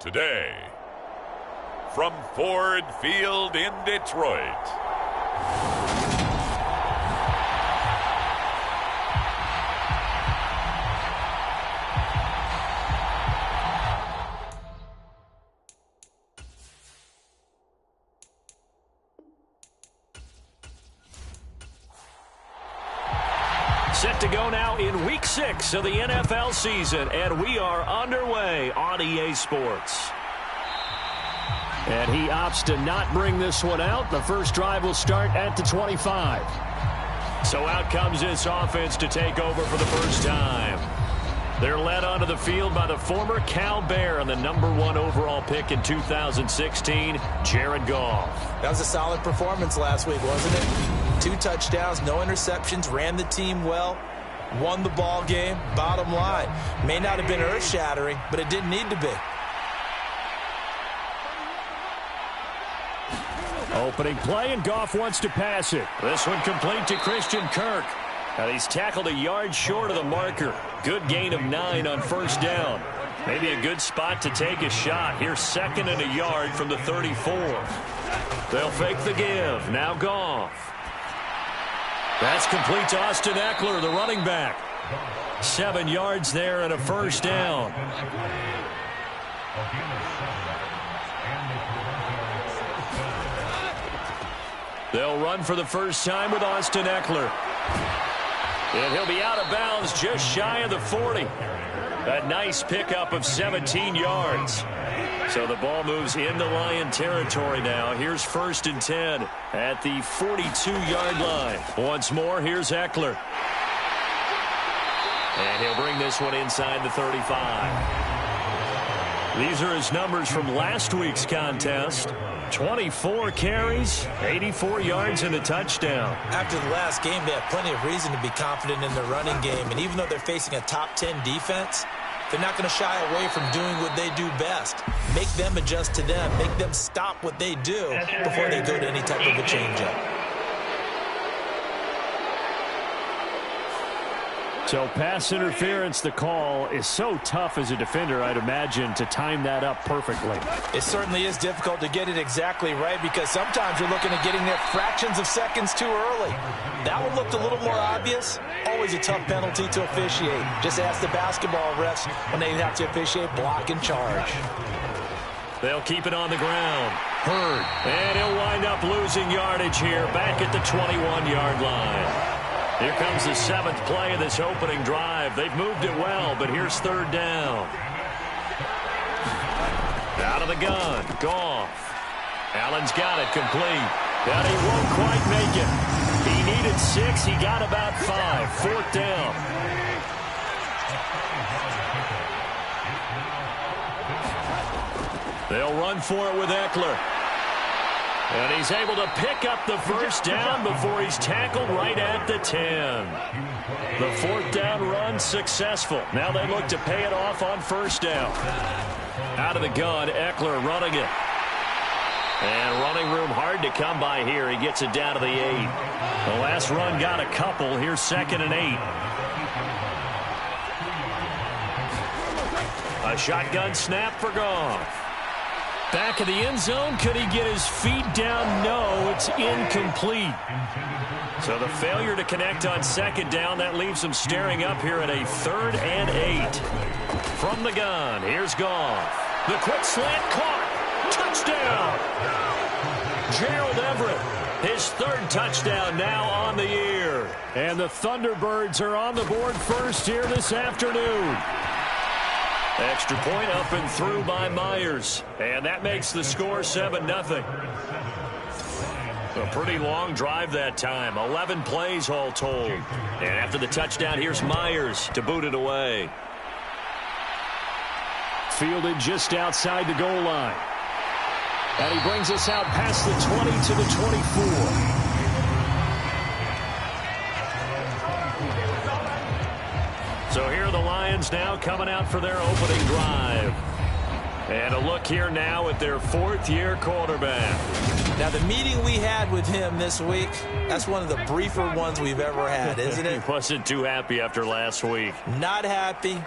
Today, from Ford Field in Detroit, set to go now in Week 6 of the NFL season, and we are underway on EA Sports. And he opts to not bring this one out. The first drive will start at the 25. So out comes this offense to take over for the first time. They're led onto the field by the former Cal Bear and the #1 overall pick in 2016, Jared Goff. That was a solid performance last week, wasn't it? 2 touchdowns, no interceptions, ran the team well, won the ball game. Bottom line, may not have been earth-shattering, but it didn't need to be. Opening play, and Goff wants to pass it. This one complete to Christian Kirk. And he's tackled a yard short of the marker. Good gain of 9 on first down. Maybe a good spot to take a shot. Here's 2nd and a yard from the 34. They'll fake the give. Now Goff. That's complete to Austin Eckler, the running back. 7 yards there and a first down. They'll run for the first time with Austin Eckler. And he'll be out of bounds just shy of the 40. A nice pickup of 17 yards. So the ball moves into Lion territory now. Here's 1st and 10 at the 42-yard line. Once more, here's Eckler. And he'll bring this one inside the 35. These are his numbers from last week's contest. 24 carries, 84 yards, and a touchdown. After the last game, they have plenty of reason to be confident in their running game. And even though they're facing a top 10 defense, they're not going to shy away from doing what they do best. Make them adjust to them. Make them stop what they do before they go to any type of a change-up. So pass interference, the call, is so tough as a defender, I'd imagine, to time that up perfectly. It certainly is difficult to get it exactly right because sometimes you're looking at getting there fractions of seconds too early. That one looked a little more obvious. Always a tough penalty to officiate. Just ask the basketball refs when they have to officiate block and charge. They'll keep it on the ground. Hurd. And he'll wind up losing yardage here back at the 21-yard line. Here comes the 7th play of this opening drive. They've moved it well, but here's 3rd down. Out of the gun, Goff. Allen's got it complete, but he won't quite make it. He needed 6. He got about 5. 4th down. They'll run for it with Eckler. And he's able to pick up the first down before he's tackled right at the 10. The 4th down run successful. Now they look to pay it off on first down. Out of the gun, Eckler running it. And running room hard to come by here. He gets it down to the 8. The last run got a couple. Here's 2nd and 8. A shotgun snap for Goff. Back of the end zone. Could he get his feet down? No, it's incomplete. So the failure to connect on 2nd down, that leaves him staring up here at a 3rd and 8. From the gun, here's Goff. The quick slant caught. Touchdown. Gerald Everett, his 3rd touchdown now on the year. And the Thunderbirds are on the board first here this afternoon. Extra point up and through by Myers. And that makes the score 7-0. A pretty long drive that time. 11 plays all told. And after the touchdown, here's Myers to boot it away. Fielded just outside the goal line. And he brings us out past the 20 to the 24. So here are the Lions now coming out for their opening drive. And a look here now at their 4th-year quarterback. Now, the meeting we had with him this week, that's one of the briefer ones we've ever had, isn't it? He wasn't too happy after last week. Not happy.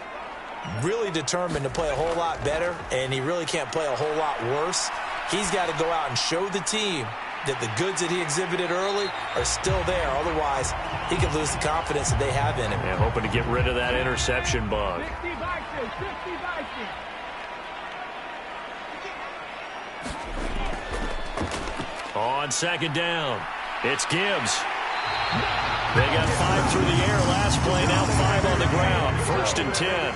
really determined to play a whole lot better, and he really can't play a whole lot worse. He's got to go out and show the team that the goods that he exhibited early are still there. Otherwise, he could lose the confidence that they have in him. And hoping to get rid of that interception bug. On second down, it's Gibbs. They got 5 through the air last play, now 5 on the ground. 1st and 10.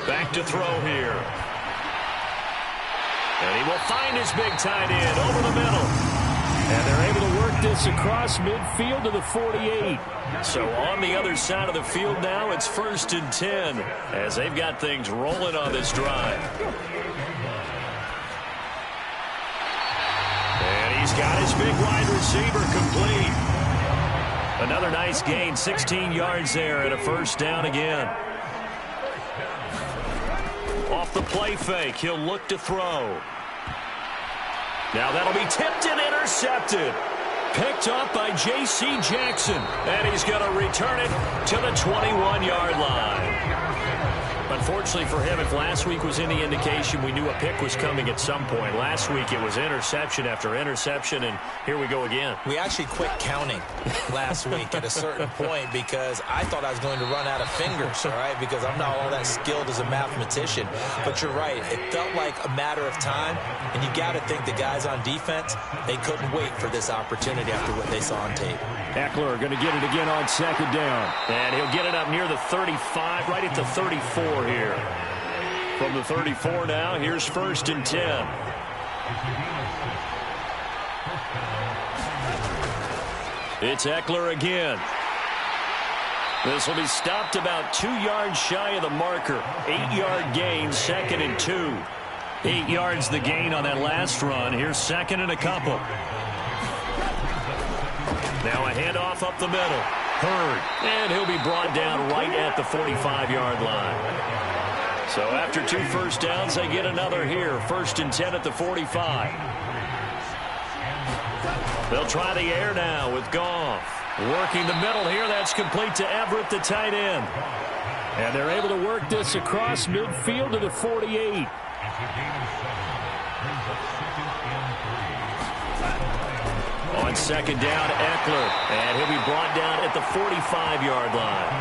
Back to throw here. And he will find his big tight end over the middle. And they're able to work this across midfield to the 48. So on the other side of the field now, it's 1st and 10 as they've got things rolling on this drive. And he's got his big wide receiver complete. Another nice gain, 16 yards there and a 1st down again. Off the play fake, he'll look to throw. Now that'll be tipped and intercepted. Picked up by J.C. Jackson. And he's going to return it to the 21-yard line. Unfortunately for him, if last week was any indication, we knew a pick was coming at some point. Last week it was interception after interception, and here we go again. We actually quit counting last week at a certain point because I thought I was going to run out of fingers, all right, because I'm not all that skilled as a mathematician. But you're right. It felt like a matter of time, and you got to think the guys on defense, they couldn't wait for this opportunity after what they saw on tape. Eckler going to get it again on second down. And he'll get it up near the 35, right at the 34 here. From the 34 now, here's 1st and 10. It's Eckler again. This will be stopped about 2 yards shy of the marker. 8-yard gain, 2nd and 2. 8 yards the gain on that last run. Here's 2nd and a couple. Now a handoff up the middle. Hurd. And he'll be brought down right at the 45-yard line. So after 2 first downs, they get another here. 1st and 10 at the 45. They'll try the air now with Goff. Working the middle here. That's complete to Everett, the tight end. And they're able to work this across midfield to the 48. On second down, Eckler. And he'll be brought down at the 45-yard line.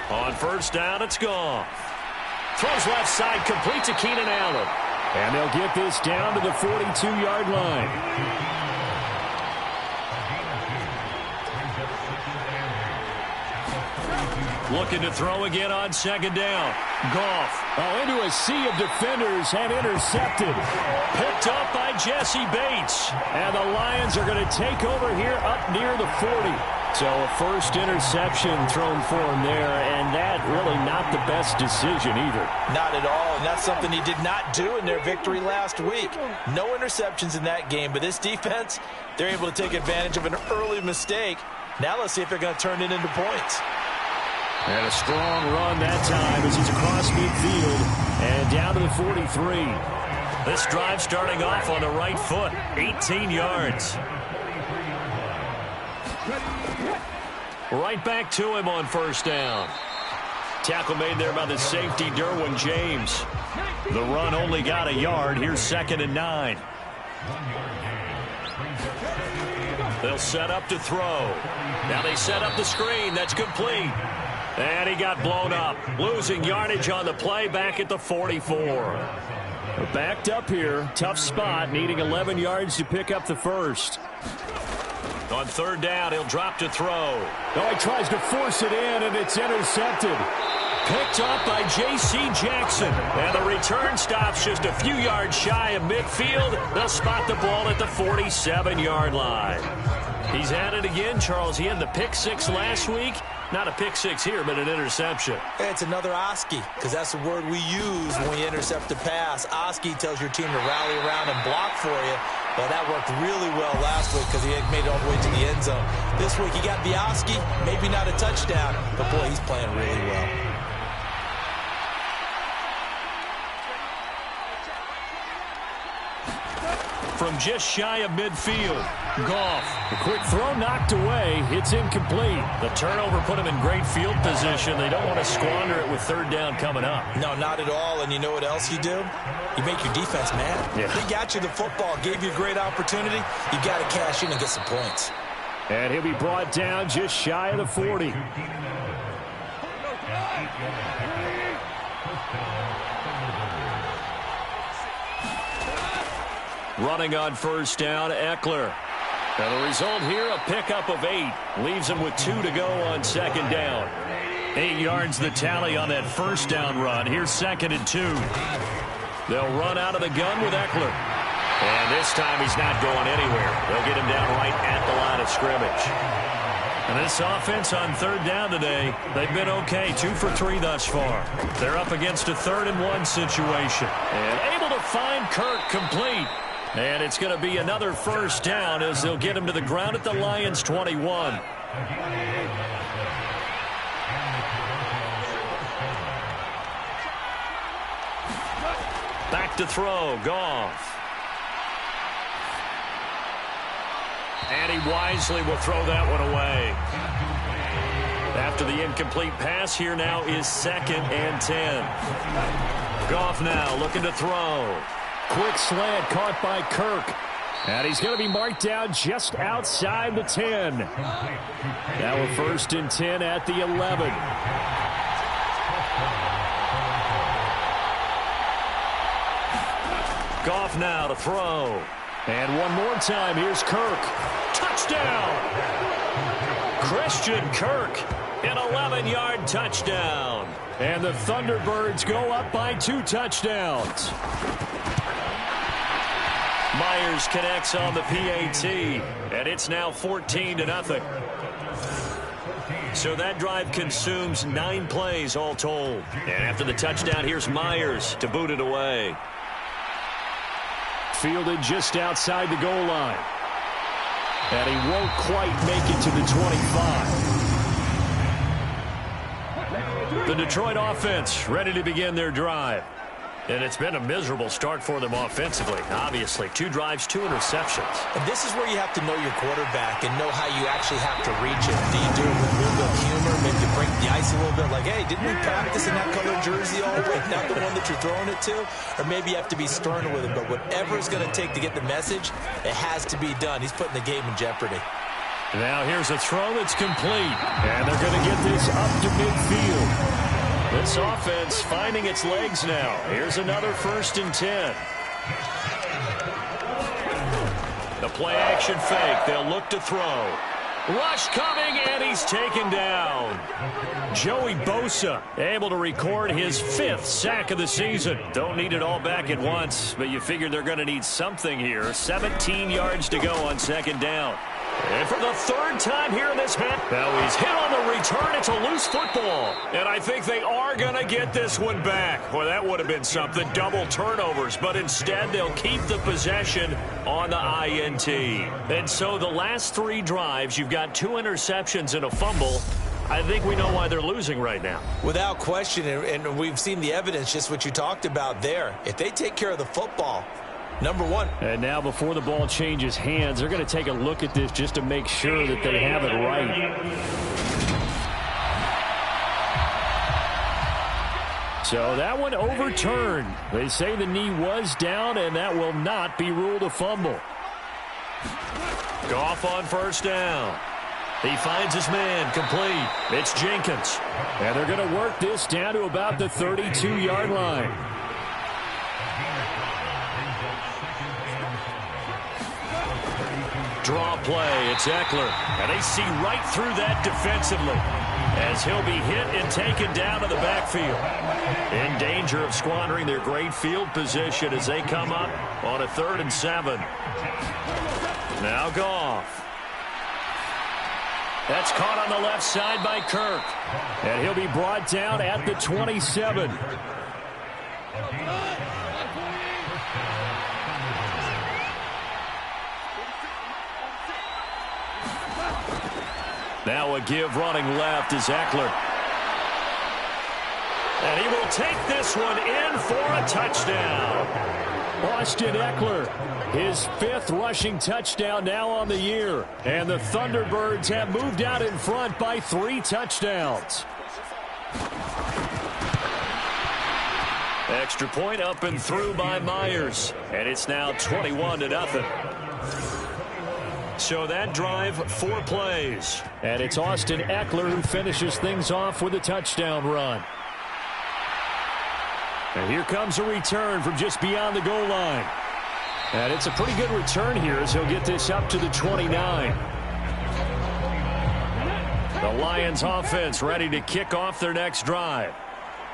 On first down, it's Goff. Throws left side, complete to Keenan Allen. And they'll get this down to the 42-yard line. Looking to throw again on second down. Goff. Oh, into a sea of defenders and intercepted. Picked up by Jesse Bates. And the Lions are going to take over here up near the 40. So a first interception thrown for him there, and that really not the best decision either. Not at all, and that's something he did not do in their victory last week. No interceptions in that game, but this defense, they're able to take advantage of an early mistake. Now let's see if they're going to turn it into points. And a strong run that time as he's across midfield and down to the 43. This drive starting off on the right foot, 18 yards. Right back to him on first down. Tackle made there by the safety, Derwin James. The run only got a yard. Here's 2nd and 9. They'll set up to throw. Now they set up the screen. That's complete. And he got blown up. Losing yardage on the play back at the 44. We're backed up here. Tough spot. Needing 11 yards to pick up the first. On third down, he'll drop to throw. Oh, he tries to force it in, and it's intercepted. Picked up by J.C. Jackson. And the return stops just a few yards shy of midfield. They'll spot the ball at the 47-yard line. He's at it again, Charles. He had the pick six last week. Not a pick six here, but an interception. It's another Oski, because that's the word we use when we intercept a pass. Oski tells your team to rally around and block for you. Well, that worked really well last week because he had made it all the way to the end zone. This week he got the Oski, maybe not a touchdown, but boy, he's playing really well. From just shy of midfield, Goff. The quick throw knocked away. It's incomplete. The turnover put him in great field position. They don't want to squander it with third down coming up. No, not at all. And you know what else you do? You make your defense mad. Yeah. They got you the football, gave you a great opportunity. You got to cash in and get some points. And he'll be brought down just shy of the 40. Running on first down, Eckler. And the result here, a pickup of 8. Leaves him with 2 to go on second down. 8 yards the tally on that first down run. Here's 2nd and 2. They'll run out of the gun with Eckler. And this time he's not going anywhere. They'll get him down right at the line of scrimmage. And this offense on third down today, they've been okay. 2 for 3 thus far. They're up against a 3rd and 1 situation. And able to find Kirk complete. And it's going to be another first down as they'll get him to the ground at the Lions' 21. Back to throw, Goff. And he wisely will throw that one away. After the incomplete pass, here now is 2nd and 10. Goff now looking to throw. Quick slant caught by Kirk. And he's going to be marked down just outside the 10. Now a 1st and 10 at the 11. Goff now to throw. And one more time, here's Kirk. Touchdown! Christian Kirk, an 11-yard touchdown. And the Thunderbirds go up by 2 touchdowns. Myers connects on the PAT, and it's now 14-0. So that drive consumes 9 plays all told. And after the touchdown, here's Myers to boot it away. Fielded just outside the goal line. And he won't quite make it to the 25. The Detroit offense ready to begin their drive. And it's been a miserable start for them offensively, obviously. 2 drives, 2 interceptions. And this is where you have to know your quarterback and know how you actually have to reach him. Do you do it with a little bit of humor? Maybe you break the ice a little bit like, hey, didn't we practice in that colored jersey all week? Not the one that you're throwing it to? Or maybe you have to be stern with him. But whatever it's going to take to get the message, it has to be done. He's putting the game in jeopardy. Now here's a throw that's complete. And they're going to get this up to midfield. This offense finding its legs now. Here's another 1st and 10. The play-action fake. They'll look to throw. Rush coming, and he's taken down. Joey Bosa able to record his 5th sack of the season. Don't need it all back at once, but you figure they're going to need something here. 17 yards to go on 2nd down. And for the 3rd time here in this half, now he's hit on the return. It's a loose football. And I think they are going to get this one back. Boy, that would have been something. Double turnovers. But instead, they'll keep the possession on the INT. And so the last 3 drives, you've got 2 interceptions and a fumble. I think we know why they're losing right now. Without question, and we've seen the evidence, just what you talked about there. If they take care of the football, number 1. And now before the ball changes hands, they're going to take a look at this just to make sure that they have it right. So that one overturned. They say the knee was down, and that will not be ruled a fumble. Goff on first down. He finds his man complete. It's Jenkins. And they're going to work this down to about the 32-yard line. Draw play, it's Eckler. And they see right through that defensively as he'll be hit and taken down to the backfield. In danger of squandering their great field position as they come up on a 3rd and 7. Now Goff. That's caught on the left side by Kirk. And he'll be brought down at the 27. Now a give running left is Eckler. And he will take this one in for a touchdown. Austin Eckler, his 5th rushing touchdown now on the year. And the Thunderbirds have moved out in front by 3 touchdowns. Extra point up and through by Myers. And it's now 21-0. So that drive, 4 plays. And it's Austin Eckler who finishes things off with a touchdown run. And here comes a return from just beyond the goal line. And it's a pretty good return here as he'll get this up to the 29. The Lions offense ready to kick off their next drive.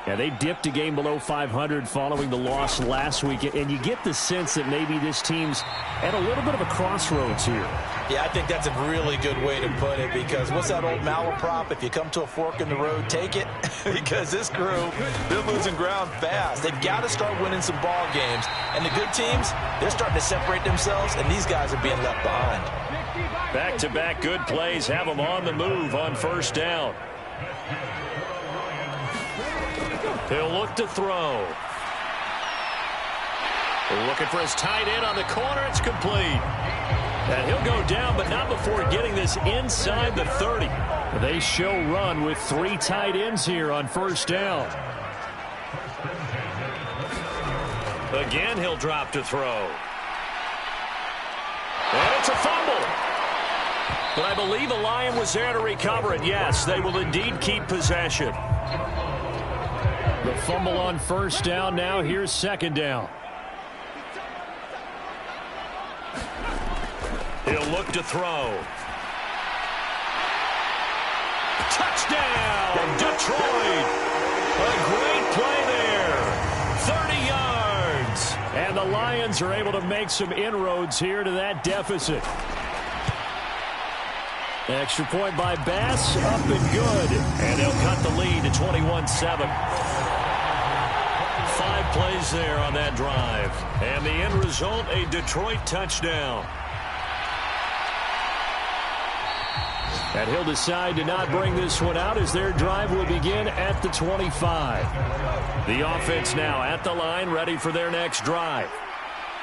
Yeah, they dipped a game below 500 following the loss last week, and you get the sense that maybe this team's at a little bit of a crossroads here. Yeah, I think that's a really good way to put it, because what's that old malaprop? If you come to a fork in the road, take it. Because this crew, they're losing ground fast. They've got to start winning some ball games. And the good teams, they're starting to separate themselves, and these guys are being left behind. Back-to-back good plays have them on the move on first down. He'll look to throw. Looking for his tight end on the corner. It's complete. And he'll go down, but not before getting this inside the 30. They show run with 3 tight ends here on first down. Again, he'll drop to throw. And it's a fumble. But I believe a Lion was there to recover it. Yes, they will indeed keep possession. The fumble on first down. Now here's second down. He'll look to throw. Touchdown, Detroit. A great play there. 30 yards. And the Lions are able to make some inroads here to that deficit. Extra point by Bass, up and good. And they'll cut the lead to 21-7. 5 plays there on that drive. And the end result, a Detroit touchdown. And he'll decide to not bring this one out as their drive will begin at the 25. The offense now at the line, ready for their next drive.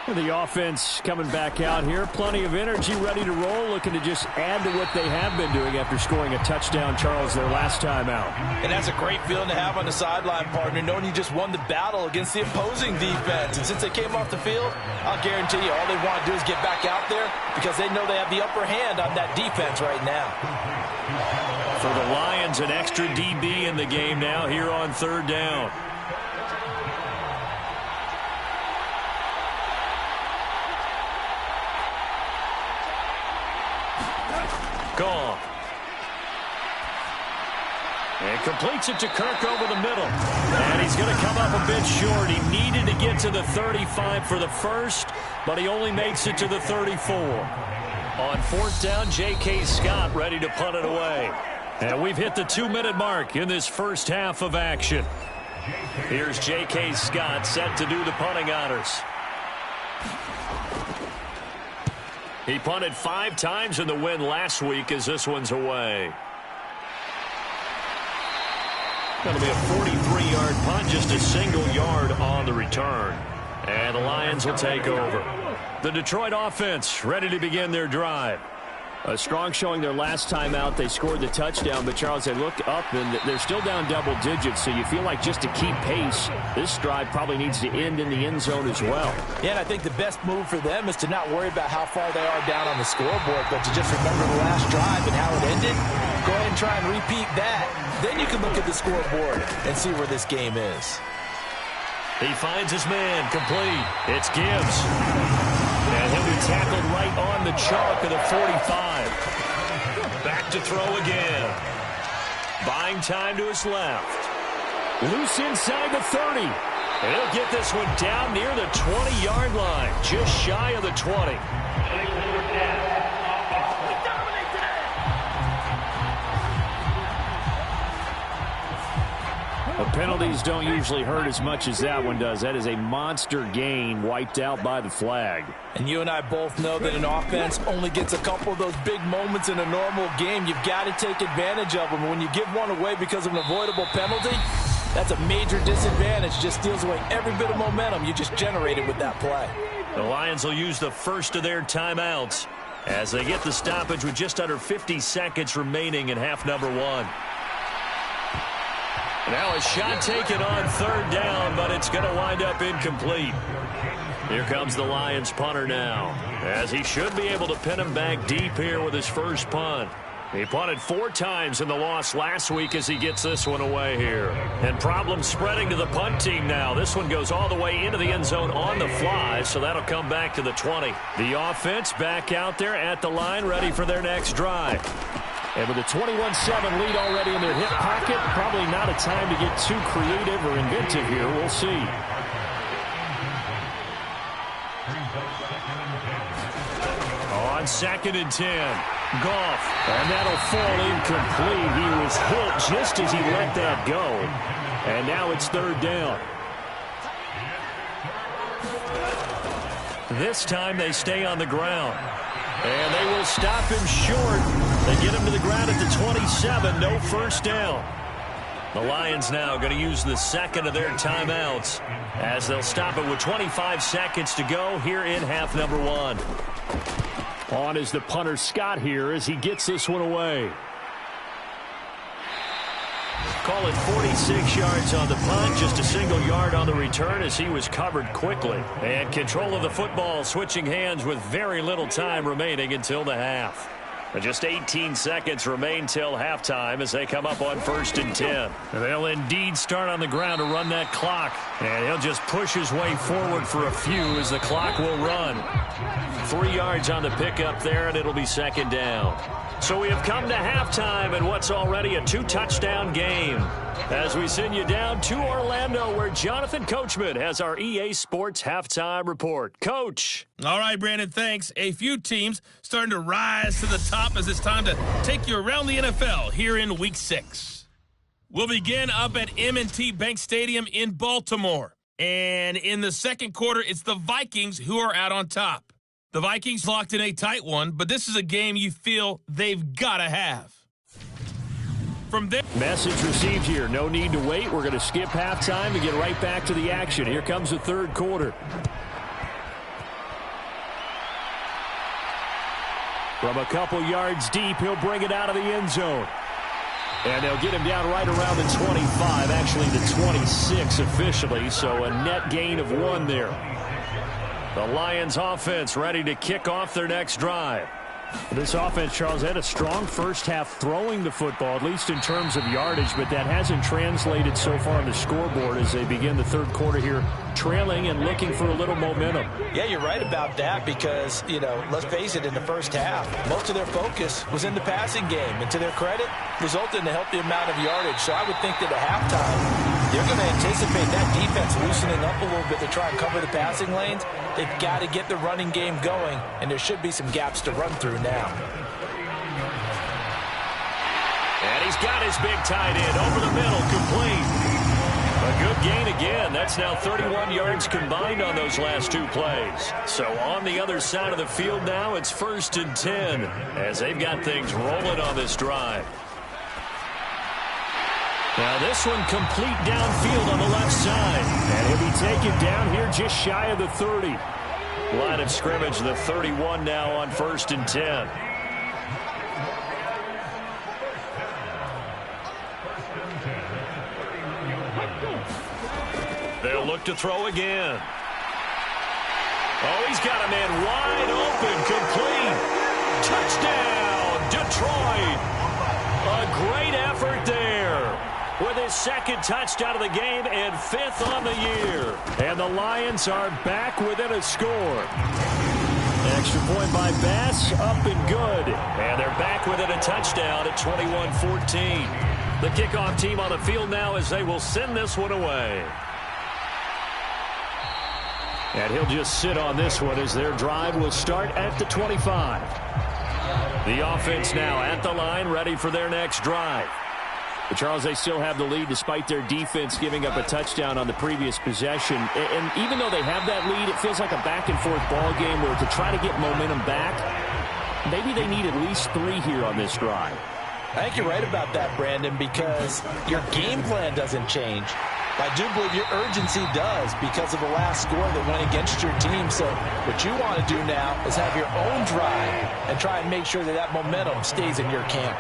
The offense coming back out here. Plenty of energy, ready to roll, looking to just add to what they have been doing after scoring a touchdown, Charles, their last time out. And that's a great feeling to have on the sideline, partner, knowing you just won the battle against the opposing defense. And since they came off the field, I'll guarantee you all they want to do is get back out there because they know they have the upper hand on that defense right now. For the Lions, an extra DB in the game now here on third down. Gone. And completes it to Kirk over the middle. And he's going to come up a bit short. He needed to get to the 35 for the first, but he only makes it to the 34. On fourth down, J.K. Scott ready to punt it away. And we've hit the 2-minute mark in this first half of action. Here's J.K. Scott set to do the punting honors. He punted 5 times in the win last week as this one's away. That'll be a 43-yard punt, just a single yard on the return. And the Lions will take over. The Detroit offense ready to begin their drive. A strong showing their last time out. They scored the touchdown, but Charles, they looked up and they're still down double digits, so you feel like just to keep pace, this drive probably needs to end in the end zone as well. Yeah, and I think the best move for them is to not worry about how far they are down on the scoreboard, but to just remember the last drive and how it ended. Go ahead and try and repeat that. Then you can look at the scoreboard and see where this game is. He finds his man, complete. It's Gibbs. And he'll be tackled right on the chalk of the 45. Back to throw again. Buying time to his left. Loose inside the 30. And he'll get this one down near the 20-yard line. Just shy of the 20. The penalties don't usually hurt as much as that one does. That is a monster gain wiped out by the flag. And you and I both know that an offense only gets a couple of those big moments in a normal game. You've got to take advantage of them. When you give one away because of an avoidable penalty, That's a major disadvantage. Just steals away every bit of momentum you just generated with that play. The Lions will use the first of their timeouts as they get the stoppage with just under 50 seconds remaining in half number 1. Now a shot taken on third down, but it's going to wind up incomplete. Here comes the Lions punter now, as he should be able to pin him back deep here with his first punt. He punted 4 times in the loss last week as he gets this one away here. And problems spreading to the punt team now. This one goes all the way into the end zone on the fly, so that'll come back to the 20. The offense back out there at the line, ready for their next drive. And with a 21-7 lead already in their hip pocket, probably not a time to get too creative or inventive here. We'll see. On 2nd and 10. Goff, and that'll fall incomplete. He was hit just as he let that go. And now it's third down. This time they stay on the ground. And they will stop him short. They get him to the ground at the 27. No first down. The Lions now going to use the second of their timeouts as they'll stop it with 25 seconds to go here in half number 1. On is the punter Scott here as he gets this one away. Call it 46 yards on the punt, just a single yard on the return as he was covered quickly. And control of the football switching hands with very little time remaining until the half. And just 18 seconds remain till halftime as they come up on 1st and 10. They'll indeed start on the ground to run that clock. And he'll just push his way forward for a few as the clock will run. 3 yards on the pickup there, and it'll be second down. So we have come to halftime in what's already a 2-touchdown game. As we send you down to Orlando, where Jonathan Coachman has our EA Sports Halftime Report. Coach. All right, Brandon, thanks. A few teams starting to rise to the top as it's time to take you around the NFL here in Week 6. We'll begin up at M&T Bank Stadium in Baltimore. And in the second quarter, it's the Vikings who are out on top. The Vikings locked in a tight one, but this is a game you feel they've got to have. From there, message received here. No need to wait. We're going to skip halftime and get right back to the action. Here comes the third quarter. From a couple yards deep, he'll bring it out of the end zone. And they'll get him down right around the 25, actually the 26 officially, so a net gain of 1 there. The Lions offense ready to kick off their next drive. This offense, Charles, had a strong first half throwing the football, at least in terms of yardage, but that hasn't translated so far on the scoreboard as they begin the third quarter here, trailing and looking for a little momentum. Yeah, you're right about that because, let's face it, in the first half, most of their focus was in the passing game, and to their credit, resulted in a healthy amount of yardage. So I would think that at halftime, they're going to anticipate that defense loosening up a little bit to try and cover the passing lanes. They've got to get the running game going, and there should be some gaps to run through now. And he's got his big tight end over the middle, complete. A good gain again. That's now 31 yards combined on those last 2 plays. So on the other side of the field now, it's 1st and 10 as they've got things rolling on this drive. Now this one complete downfield on the left side. And he'll be taken down here just shy of the 30. Line of scrimmage, the 31 now on 1st and 10. They'll look to throw again. Oh, he's got a man wide open, complete. Touchdown, Detroit. A great effort there with his second touchdown of the game and 5th on the year. And the Lions are back within a score. Extra point by Bass, up and good. And they're back within a touchdown at 21-14. The kickoff team on the field now as they will send this one away. And he'll just sit on this one as their drive will start at the 25. The offense now at the line, ready for their next drive. But Charles, they still have the lead despite their defense giving up a touchdown on the previous possession. And even though they have that lead, it feels like a back-and-forth ball game where to try to get momentum back, maybe they need at least 3 here on this drive. I think you're right about that, Brandon, because your game plan doesn't change. I do believe your urgency does because of the last score that went against your team. So what you want to do now is have your own drive and try and make sure that that momentum stays in your camp.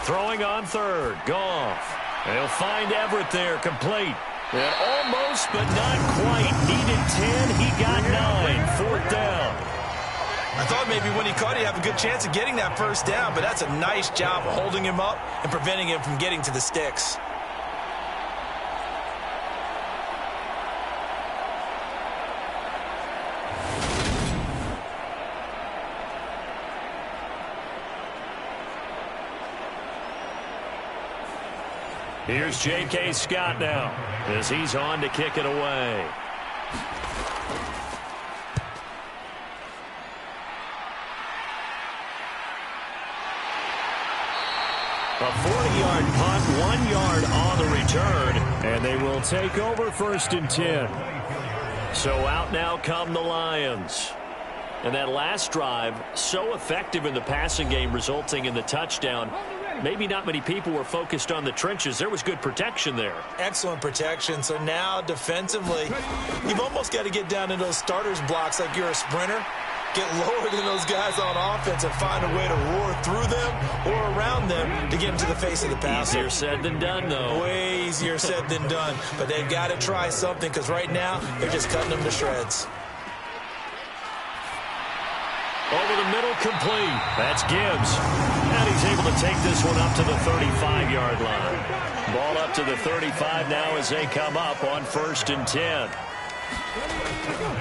Throwing on third, Goff. They'll find Everett there, complete. And almost, but not quite. Needed 10, he got 9. Fourth down. I thought maybe when he caught it, he'd have a good chance of getting that first down, but that's a nice job of holding him up and preventing him from getting to the sticks. Here's J.K. Scott now as he's on to kick it away. A 40-yard punt, 1 yard on the return, and they will take over 1st and 10. So out now come the Lions. And that last drive, so effective in the passing game, resulting in the touchdown. Maybe not many people were focused on the trenches. There was good protection there. Excellent protection. So now defensively, you've almost got to get down into those starters blocks like you're a sprinter. Get lower than those guys on offense and find a way to roar through them or around them to get into the face of the passer. Easier said than done, though. Way easier said than done. But they've got to try something because right now they're just cutting them to shreds. Over the middle, complete. That's Gibbs. And he's able to take this one up to the 35-yard line. Ball up to the 35 now as they come up on 1st and 10.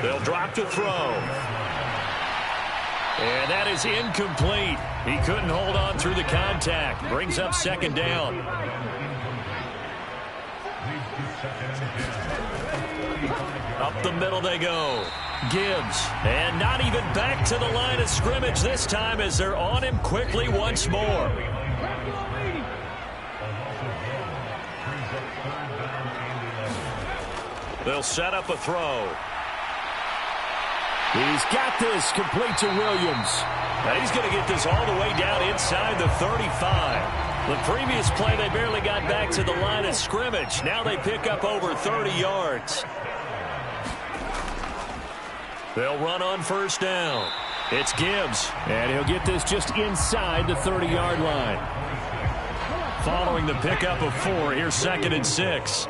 They'll drop to throw. And that is incomplete. He couldn't hold on through the contact. Brings up 2nd down. Up the middle they go. Gibbs. And not even back to the line of scrimmage this time as they're on him quickly once more. They'll set up a throw. He's got this complete to Williams. Now he's going to get this all the way down inside the 35. The previous play, they barely got back to the line of scrimmage. Now they pick up over 30 yards. They'll run on 1st down. It's Gibbs. And he'll get this just inside the 30-yard line. Following the pickup of 4, here's 2nd and 6.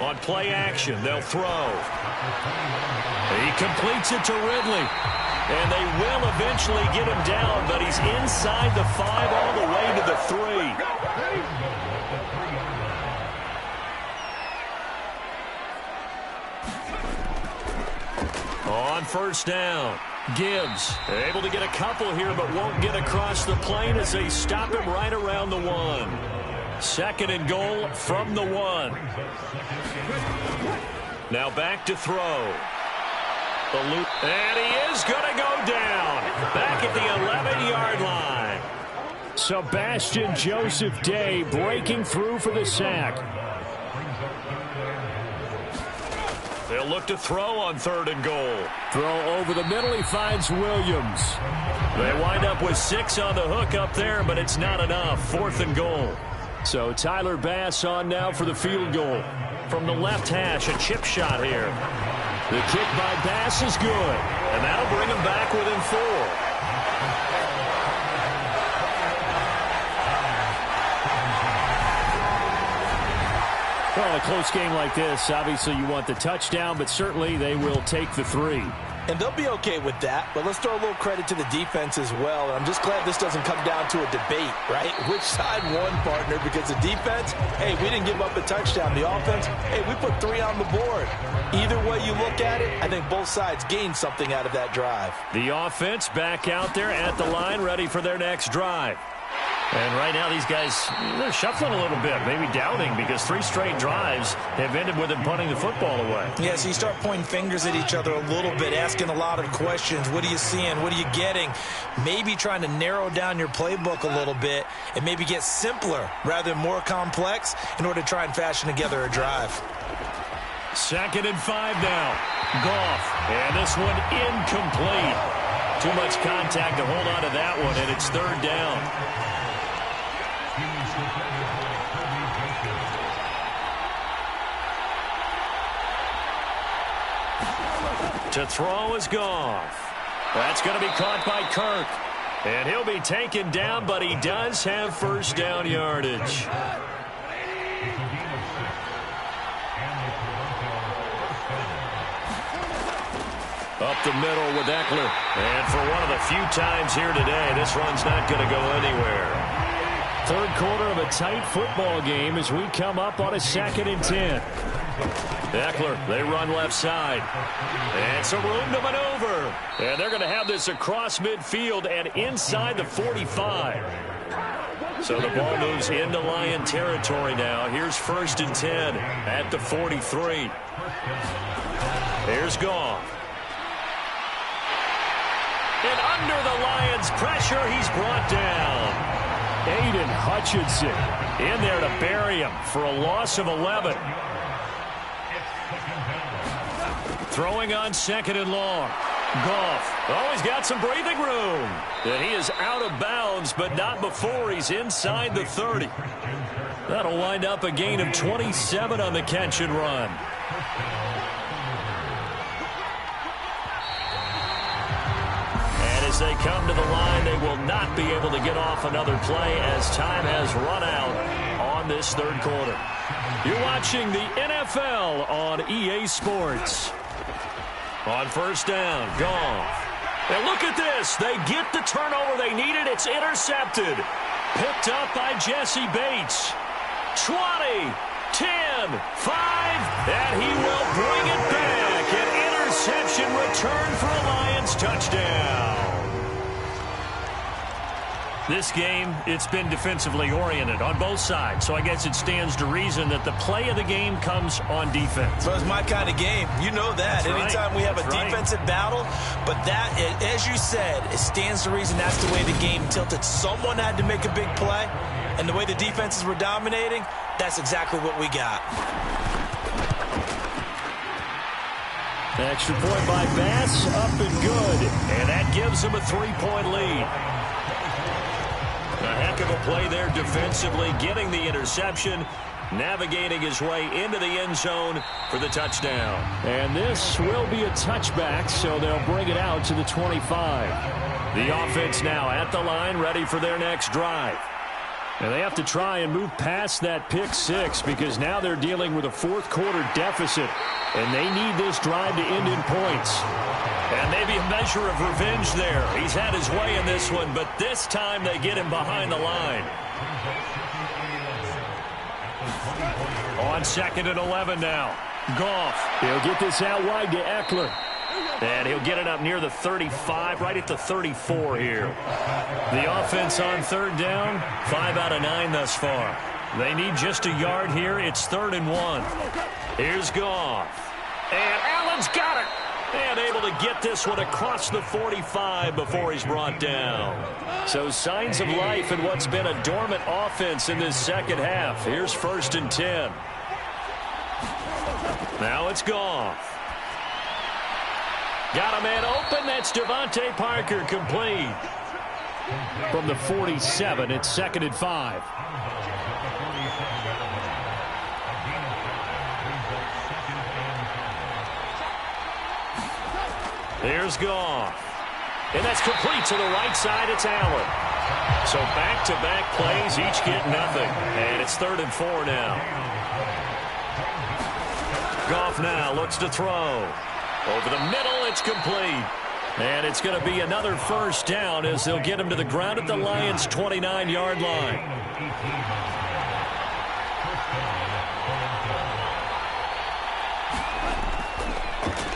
On play action, they'll throw. He completes it to Ridley. And they will eventually get him down, but he's inside the 5 all the way to the 3. On 1st down, Gibbs able to get a couple here, but won't get across the plane as they stop him right around the 1. 2nd and goal from the 1. Now back to throw. And he is going to go down. Back at the 11-yard line. Sebastian Joseph Day breaking through for the sack. They'll look to throw on 3rd and goal. Throw over the middle. He finds Williams. They wind up with 6 on the hook up there, but it's not enough. 4th and goal. So Tyler Bass on now for the field goal. From the left hash, a chip shot here. The kick by Bass is good. And that'll bring him back within 4. Well, a close game like this, obviously you want the touchdown, but certainly they will take the 3. And they'll be okay with that, but let's throw a little credit to the defense as well. And I'm just glad this doesn't come down to a debate, right? Which side won, partner? Because the defense, hey, we didn't give up a touchdown. The offense, hey, we put 3 on the board. Either way you look at it, I think both sides gained something out of that drive. The offense back out there at the line, ready for their next drive. And right now these guys, they're shuffling a little bit, maybe doubting, because 3 straight drives have ended with them punting the football away. Yeah, so you start pointing fingers at each other a little bit, asking a lot of questions. What are you seeing? What are you getting? Maybe trying to narrow down your playbook a little bit and maybe get simpler rather than more complex in order to try and fashion together a drive. 2nd and 5 now. Goff. And this one incomplete. Too much contact to hold on to that one, and it's 3rd down. To throw is Goff. That's going to be caught by Kirk. And he'll be taken down, but he does have 1st down yardage. Up the middle with Eckler. And for one of the few times here today, this run's not going to go anywhere. 3rd quarter of a tight football game as we come up on a 2nd and 10. Eckler, they run left side. And some room to maneuver. And they're going to have this across midfield and inside the 45. So the ball moves into Lion territory now. Here's 1st and 10 at the 43. Here's Goff. And under the Lions' pressure, he's brought down. Aiden Hutchinson in there to bury him for a loss of 11. Throwing on 2nd and long. Goff. Oh, he's got some breathing room. And he is out of bounds, but not before he's inside the 30. That'll wind up a gain of 27 on the catch and run. As they come to the line, they will not be able to get off another play as time has run out on this 3rd quarter. You're watching the NFL on EA Sports. On 1st down, Goff. And look at this. They get the turnover they needed. It's intercepted. Picked up by Jesse Bates. 20, 10, 5, and he will bring it back. An interception return for a Lions touchdown. This game, it's been defensively oriented on both sides, so I guess it stands to reason that the play of the game comes on defense. So it's my kind of game. You know that. That's Anytime right. we have That's a defensive battle, but that, as you said, it stands to reason that's the way the game tilted. Someone had to make a big play, and the way the defenses were dominating, that's exactly what we got. Extra point by Bass, up and good, and that gives him a 3-point lead. A heck of a play there defensively, getting the interception, navigating his way into the end zone for the touchdown. And this will be a touchback, so they'll bring it out to the 25. The offense now at the line, ready for their next drive. And they have to try and move past that pick 6 because now they're dealing with a 4th quarter deficit, and they need this drive to end in points. And maybe a measure of revenge there. He's had his way in this one, but this time they get him behind the line. On 2nd and 11 now. Goff. He'll get this out wide to Eckler. And he'll get it up near the 35, right at the 34 here. The offense on 3rd down, 5 out of 9 thus far. They need just a yard here. It's 3rd and 1. Here's Goff. And Allen's got it. And able to get this one across the 45 before he's brought down. So signs of life in what's been a dormant offense in this 2nd half. Here's 1st and 10. Now it's Goff. Got a man open. That's Devontae Parker, complete. From the 47, it's 2nd and 5. There's Goff. And that's complete to the right side. It's Allen. So back-to-back plays, each get nothing. And it's 3rd and 4 now. Goff now looks to throw. Over the middle, it's complete. And it's going to be another 1st down as they'll get him to the ground at the Lions' 29-yard line.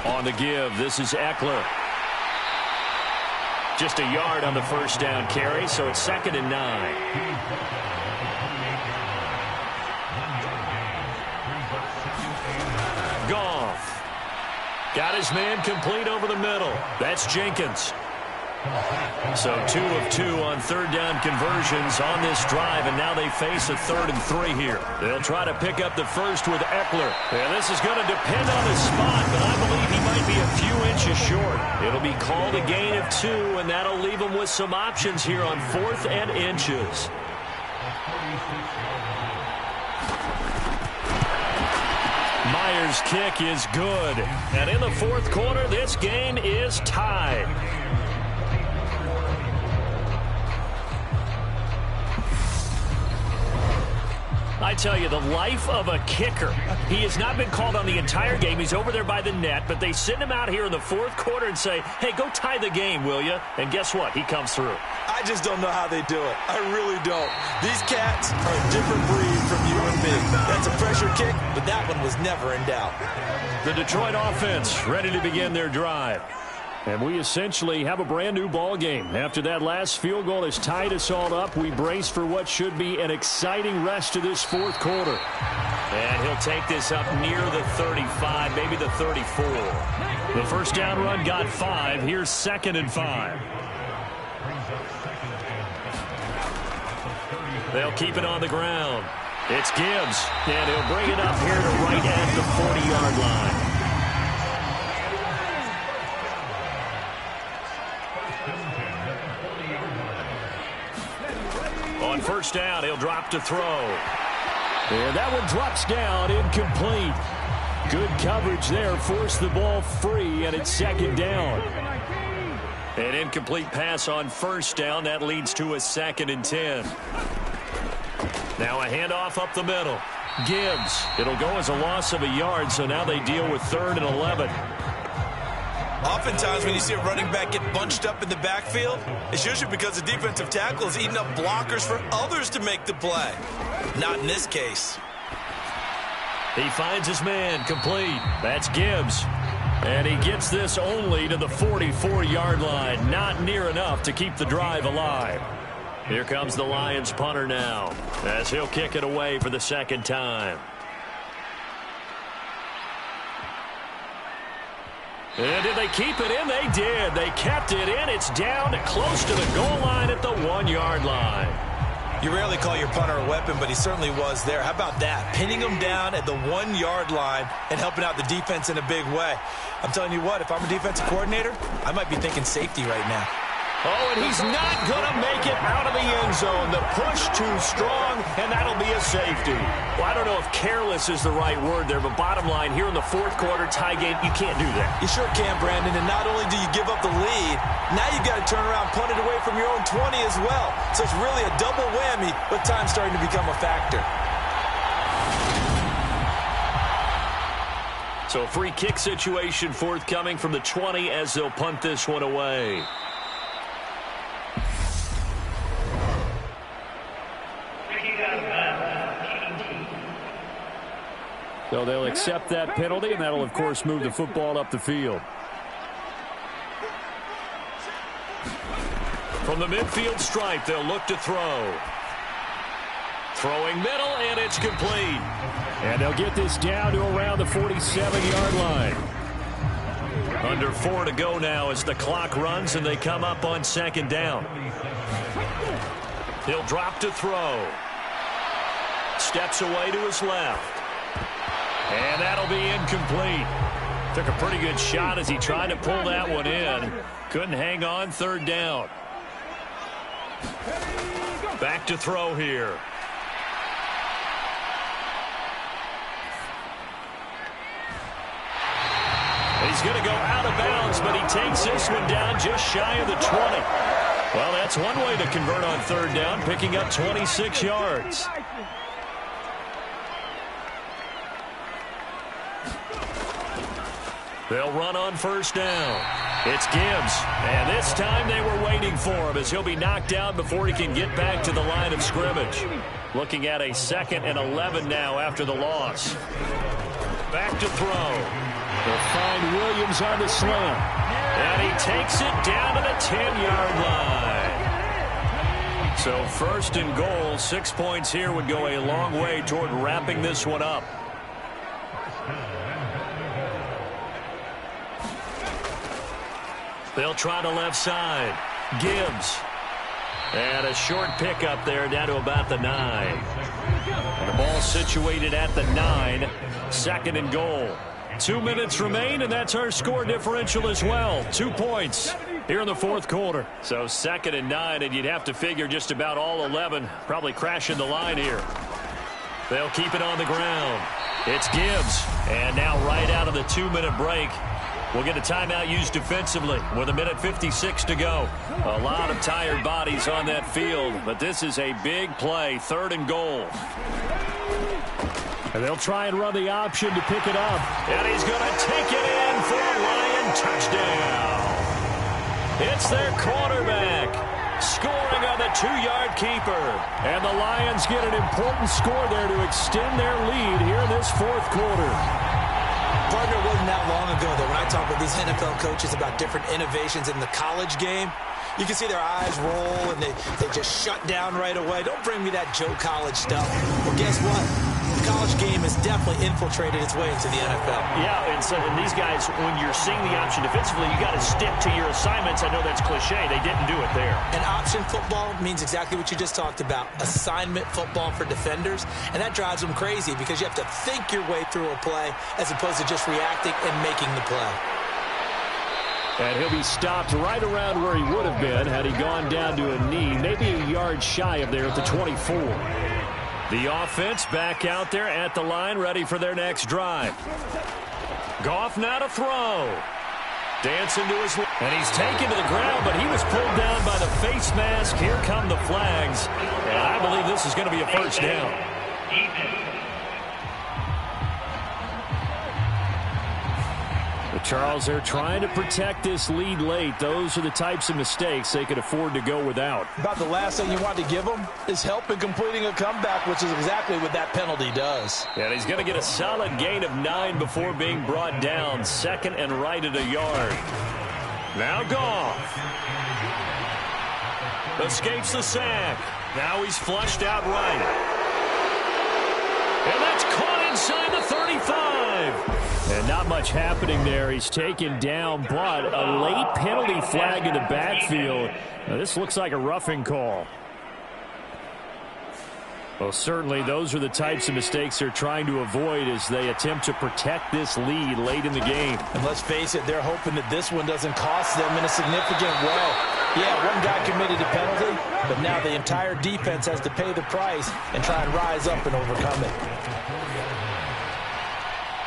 On the give, this is Eckler. Just a yard on the 1st down carry, so it's 2nd and 9. Goff. Got his man complete over the middle. That's Jenkins. So 2 of 2 on third down conversions on this drive, and now they face a 3rd and 3 here. They'll try to pick up the first with Eckler. And this is going to depend on his spot, but I believe he might be a few inches short. It'll be called a gain of 2, and that'll leave him with some options here on 4th and inches. Myers' kick is good. And in the 4th quarter, this game is tied. I tell you, the life of a kicker. He has not been called on the entire game. He's over there by the net, but they send him out here in the 4th quarter and say, hey, go tie the game, will you? And guess what? He comes through. I just don't know how they do it. I really don't. These cats are a different breed from you and me. That's a pressure kick, but that one was never in doubt. The Detroit offense ready to begin their drive. And we essentially have a brand-new ball game. After that last field goal has tied us all up, we brace for what should be an exciting rest of this 4th quarter. And he'll take this up near the 35, maybe the 34. The first down run got 5. Here's 2nd and 5. They'll keep it on the ground. It's Gibbs, and he'll bring it up here to right at the 40-yard line. On first down, he'll drop to throw. And that one drops down, incomplete. Good coverage there, forced the ball free, and it's 2nd down. An incomplete pass on first down. That leads to a 2nd and 10. Now a handoff up the middle. Gibbs. It'll go as a loss of a yard, so now they deal with 3rd and 11. Oftentimes when you see a running back get bunched up in the backfield, it's usually because the defensive tackle is eating up blockers for others to make the play. Not in this case. He finds his man, complete. That's Gibbs. And he gets this only to the 44-yard line. Not near enough to keep the drive alive. Here comes the Lions punter now, as he'll kick it away for the 2nd time. And did they keep it in? They did. They kept it in. It's down close to the goal line at the 1-yard line. You rarely call your punter a weapon, but he certainly was there. How about that? Pinning him down at the 1-yard line and helping out the defense in a big way. I'm telling you what, if I'm a defensive coordinator, I might be thinking safety right now. Oh, and he's not going to make it out of the end zone. The push too strong, and that'll be a safety. Well, I don't know if careless is the right word there, but bottom line, here in the 4th quarter, tie game, you can't do that. You sure can, Brandon, and not only do you give up the lead, now you've got to turn around, punt it away from your own 20 as well. So it's really a double whammy, but time's starting to become a factor. So a free kick situation forthcoming from the 20 as they'll punt this one away. So they'll accept that penalty, and that'll, of course, move the football up the field. From the midfield stripe, they'll look to throw. Throwing middle, and it's complete. And they'll get this down to around the 47-yard line. Under 4 to go now as the clock runs, and they come up on 2nd down. He'll drop to throw. Steps away to his left. And that'll be incomplete. Took a pretty good shot as he tried to pull that one in. Couldn't hang on, 3rd down. Back to throw here. He's going to go out of bounds, but he takes this one down just shy of the 20. Well, that's one way to convert on 3rd down, picking up 26 yards. They'll run on 1st down. It's Gibbs, and this time they were waiting for him as he'll be knocked down before he can get back to the line of scrimmage. Looking at a 2nd and 11 now after the loss. Back to throw. They'll find Williams on the slant. And he takes it down to the 10-yard line. So 1st and goal, 6 points here would go a long way toward wrapping this one up. They'll try the left side. Gibbs. And a short pickup there down to about the 9. And the ball situated at the 9. 2nd and goal. 2 minutes remain, and that's our score differential as well. 2 points here in the 4th quarter. So 2nd and 9, and you'd have to figure just about all 11 probably crashing the line here. They'll keep it on the ground. It's Gibbs. And now right out of the 2-minute break, we'll get a timeout used defensively with 1:56 to go. A lot of tired bodies on that field, but this is a big play, 3rd and goal. And they'll try and run the option to pick it up. And he's going to take it in for a Lion touchdown. It's their quarterback scoring on the 2-yard keeper. And the Lions get an important score there to extend their lead here in this 4th quarter. Partner, it wasn't that long ago that when I talk with these NFL coaches about different innovations in the college game, you can see their eyes roll and they just shut down right away. Don't bring me that Joe College stuff. Well, guess what? The college game has definitely infiltrated its way into the NFL. Yeah, and these guys, when you're seeing the option defensively, you got to stick to your assignments. I know that's cliche. They didn't do it there. And option football means exactly what you just talked about. Assignment football for defenders. And that drives them crazy because you have to think your way through a play as opposed to just reacting and making the play. And he'll be stopped right around where he would have been had he gone down to a knee, maybe a yard shy of there at the 24. The offense back out there at the line, ready for their next drive. Goff now to throw. Dancing to his left. And he's taken to the ground, but he was pulled down by the face mask. Here come the flags. And I believe this is going to be a first down. Charles, they're trying to protect this lead late. Those are the types of mistakes they could afford to go without. About the last thing you want to give them is help in completing a comeback, which is exactly what that penalty does. And he's going to get a solid gain of 9 before being brought down. 2nd and right at a yard. Now Goff. Escapes the sack. Now he's flushed out right. And that's caught inside the 35. And not much happening there. He's taken down, but a late penalty flag in the backfield. Now, this looks like a roughing call. Well, certainly those are the types of mistakes they're trying to avoid as they attempt to protect this lead late in the game. And let's face it, they're hoping that this one doesn't cost them in a significant way. Yeah, one guy committed a penalty, but now the entire defense has to pay the price and try and rise up and overcome it.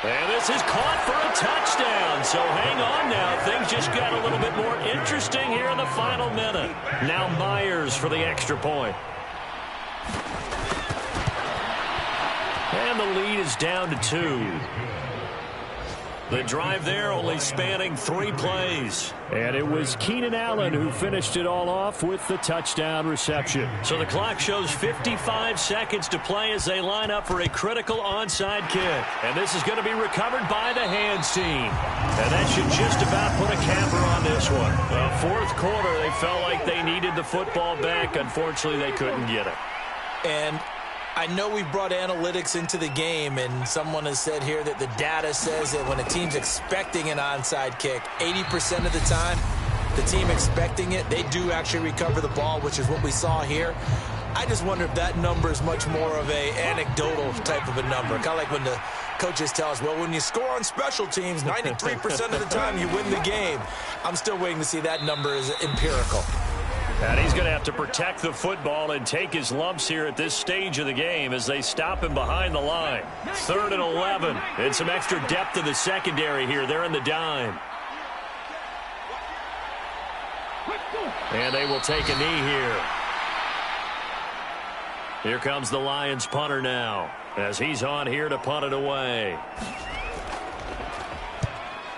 And this is caught for a touchdown. So hang on now. Things just got a little bit more interesting here in the final minute. Now Myers for the extra point. And the lead is down to 2. The drive there only spanning 3 plays. And it was Keenan Allen who finished it all off with the touchdown reception. So the clock shows 55 seconds to play as they line up for a critical onside kick. And this is going to be recovered by the hands team. And that should just about put a capper on this one. Well, 4th quarter, they felt like they needed the football back. Unfortunately, they couldn't get it. And I know we brought analytics into the game, and someone has said here that the data says that when a team's expecting an onside kick, 80% of the time, the team expecting it, they do actually recover the ball, which is what we saw here. I just wonder if that number is much more of a anecdotal type of a number. Kind of like when the coaches tell us, well, when you score on special teams, 93% of the time you win the game. I'm still waiting to see that number is empirical. And he's going to have to protect the football and take his lumps here at this stage of the game as they stop him behind the line. 3rd and 11. And some extra depth in the secondary here. They're in the dime. And they will take a knee here. Here comes the Lions punter now as he's on here to punt it away.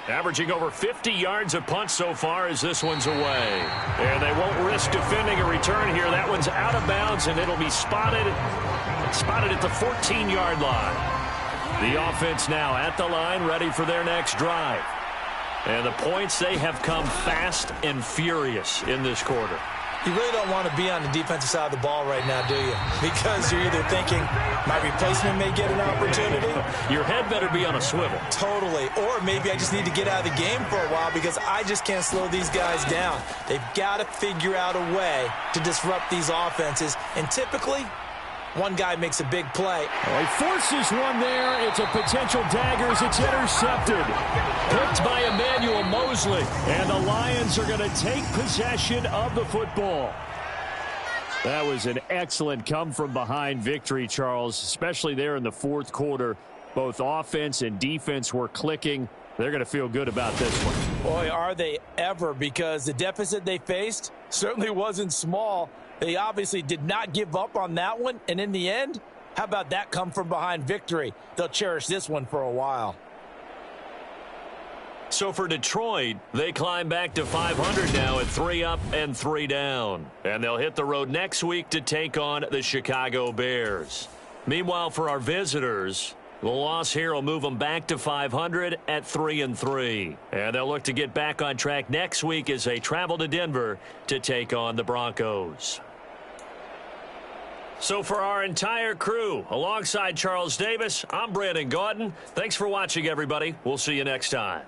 Averaging over 50 yards a punt so far as this one's away. And they won't risk defending a return here. That one's out of bounds, and it'll be spotted at the 14-yard line. The offense now at the line, ready for their next drive. And the points, they have come fast and furious in this quarter. You really don't want to be on the defensive side of the ball right now, do you? Because you're either thinking, my replacement may get an opportunity. Your head better be on a swivel. Totally. Or maybe I just need to get out of the game for a while because I just can't slow these guys down. They've got to figure out a way to disrupt these offenses. And typically, one guy makes a big play. Oh, he forces one there. It's a potential dagger as it's intercepted. Picked by Emmanuel Mosley. And the Lions are going to take possession of the football. That was an excellent come-from-behind victory, Charles, especially there in the fourth quarter. Both offense and defense were clicking. They're going to feel good about this one. Boy, are they ever, because the deficit they faced certainly wasn't small. They obviously did not give up on that one, and in the end, how about that come-from-behind victory? They'll cherish this one for a while. So for Detroit, they climb back to 500 now at 3 up and 3 down. And they'll hit the road next week to take on the Chicago Bears. Meanwhile, for our visitors, the loss here will move them back to 500 at 3-3. And they'll look to get back on track next week as they travel to Denver to take on the Broncos. So for our entire crew, alongside Charles Davis, I'm Brandon Gaudin. Thanks for watching, everybody. We'll see you next time.